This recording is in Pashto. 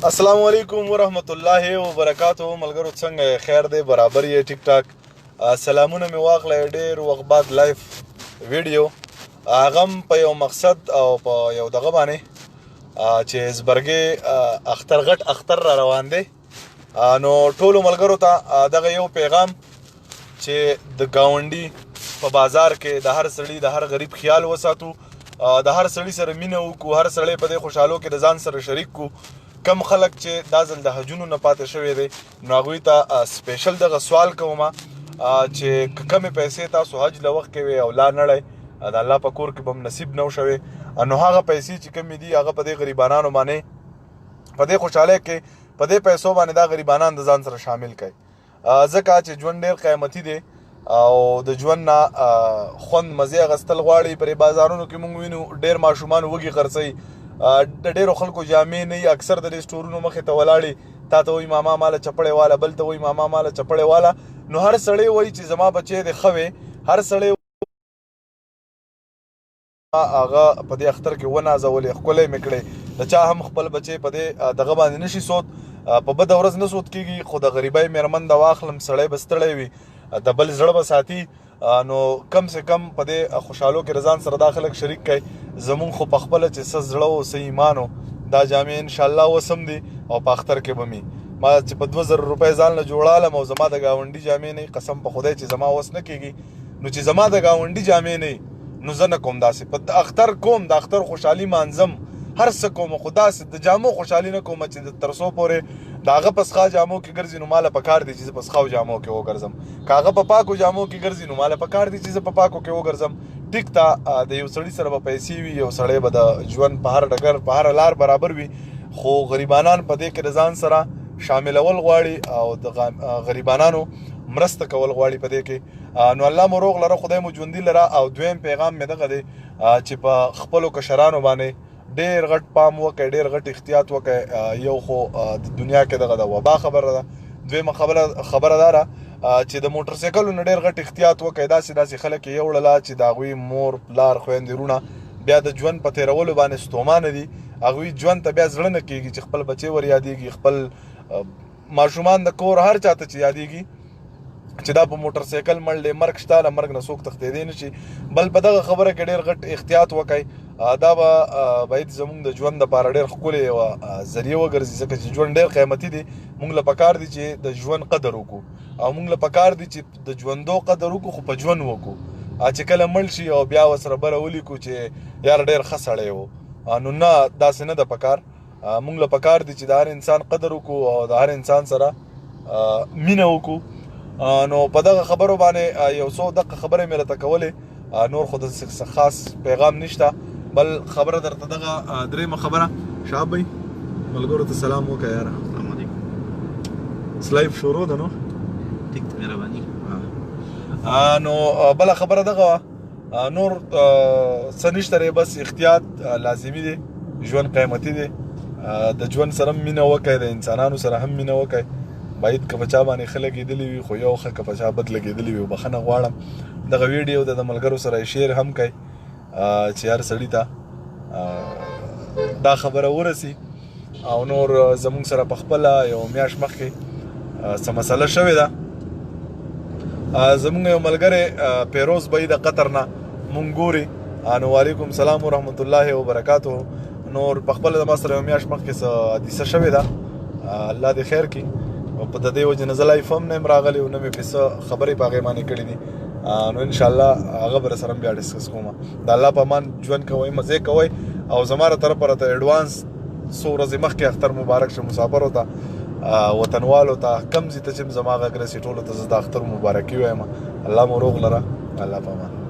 السلام علیکم ورحمت الله وبرکاتو. ملګرو څنګه خیر دی؟ برابر یې ټیک ټاک. سلامونه مې واخلئ. ډېر وخت بعد لایف ویډیو هغه په یو مقصد او په یو دغه باندې چې زبرګې اختر غټ اختر را روان دی. نو ټولو ملګرو ته دغه یو پیغام چې د ګاونډي په بازار کې د هر سړي د هر غریب خیال وساتو، د هر سړي سره مینه وکړو، هر سړی په دې خوشحالو کې د ځان سره شریک کړو. کم خلک چې دا ځل د حجونو نه پاتې شوی دی نو هغوی ته سپیشل دغه سوال کوم چې کمې پیسې تاسو حج له وخت کوئ او لا نړی د الله په کور کې به هم نصیب نه شوی، نو هغه پیسې چې کمې دي هغه په دې غریبانانو باندې په دې خوشحالۍ کې په دې پیسو باندې دا غریبانان د ځان سره شامل کړئ، ځکه چې ژوند ډېر قیمتي دی او د ژوند نه خوند مزې اخیستل غواړي. پرې بازارونو کې موږ وینو ډېر ماشومان وږي خرڅوي، د ډېرو خلکو جامې نه وي، اکثر د دې سټورونو مخې ته ولاړې، تا ته وایي ماما ماله چپړې واله، بل ته وایي ماما ماله چپړې واله. نو هر سړی وایي چې زما بچی دی ښه وی، هر سړی هغه په دې اختر کې ونازولې، ښکلی مې کړې. د چا هم خپل بچی په دې دغه باندې نشي سود، په بده ورځ نه سود کېږي، خو د غریبۍ مېرمن د واخلم سړی به ستړی وي، د بل زړه به ساتي. نو کم سے کم په دې خوشحالو کې رضان سره دا خلک شریک کړئ. زمونږ خو په خپله چې څه زړه او څه ایمان و دا جامې انشاءالله اوس هم دي او په اختر کې به مي ما چې په 2000 روپۍ ځان له جوړالم او زما د ګاونډي جامې نه قسم په خدای چې زما اوس نه کېږي، نو چې زما د ګاونډي جامې نه نو زه نه کوم داسې په اختر کوم، د اختر خوشحالي مانځم، هر څه کوم، خو داسې د جامو خوشحالي نه کوم چې تر څو پورې د هغه په څښا جامو کې ګرځي نو ماله پکار دی چې زه په څښاو جامو کې وګرځم، که هغه په پاکو جامو کې ګرځي نو ماله پکار دی چې زه په پاکو کې وګرځم. ټیک ته د یو سړي سره به پیسې وي، یو سړی به د ژوند په هر ډګر په هر لار برابر وي، خو غریبانان په دې کې د ځان سره شاملول غواړي او د غریبانانو مرسته کول غواړي په دې کې. نو الله مو روغ لره، خدای مو ژوندي لره. او دویم پیغام مې دغه دی چې په خپلو کشرانو باندې ډېر غټ پام وکړئ، ډېر غټ احتیاط وکړئ. یو خو د دنیا کې دغه د وبا خبره ده، دویمه خبره دا ده چې د موټر سایکلو نه ډېر غټ احتیاط وکړئ. داسې خلک یې یوړله چې د هغوی مور پلار خویندې وروڼه بیا د ژوند په تېرولو باندې ستومانه دي، هغوی ژوند ته بیا زړه نه کېږي چې خپل بچی ور یادېږي، خپل ماشومان د کور هر چاته چې یادېږي چې دا په موټر سایکل مړ دی، مرګ شته، له مرګ نه څوک تښتېدی نه شي. بل په دغه خبره کې ډېر غټ احتیاط وکړئ. دا به باید زموږ د ژوند دپاره ډېر ښکلې یوه ذریعه وګرځي، ځکه چې ژوند ډېر قیمتي دی. موږ له پکار دي چې د ژوند قدر وکړو او موږ له پکار دي چې د ژوندو قدر وکړو، خو په ژوند وکړو. چې کله مړ شي او بیا ورسره بله ولیکو چې یار ډېر ښه سړی و، نو نه، داسې نه ده پکار. موږ له پکار دي چې د هر انسان قدر وکړو او د هر انسان سره مینه وکړو. نو په دغه خبرو باندې یو څو دقیقه خبرې مې راته کولې، نور خو د خاص پیغام نشته. بل خبره درته دغه درېیمه خبره، شهاب بھائی ملګرو ته سلام وکړه یاره. السلام علیکم. لایف شروع ده نو ټیک ته مهرباني. نو بله خبره دغه وه، نور څه نشته دی، بس احتیاط لازمي دی، ژوند قیمتي دی، د ژوند سره هم مینه وکړئ، د انسانانو سره هم مینه وکړئ. باید که په چا باندې ښه لګېدلي وي، خو یو ښه که په چا بد لګېدلي وي، بخښنه غواړم. دغه ویډیو د ملګرو سره شیر هم کوئ چې هر سړي ته دا خبره ورسي. او نور زموږ سره په خپله یو میاشت مخکې څه مسله شوې ده، زموږ یو ملګری پیروز بھائی د قطر نه مونږ ګوري. نو وعلیکم سلام ورحمت الله وبرکاتو. نور په خپله زما سره یو میاشت مخکې څه حادثه شوې ده، الله دې خیر کړي. په د دې وجې نه زه لایف هم نه یم راغلی او نه مې پې څه خبرې په هغې باندې کړي دي. نو انشاءالله هغه به راسره هم بیا ډسکس کوم. د الله په امان ژوند کوئ، مزې کوئ، او زما له طرفه راته ایډوانس څو ورځې مخکې اختر مبارک شه مسافرو ته، وطنوالو ته، کم ځای ته چې زما غږ رسي ټولو ته زه د اختر مبارکي وایم. الله مو روغ لره. الله په امان.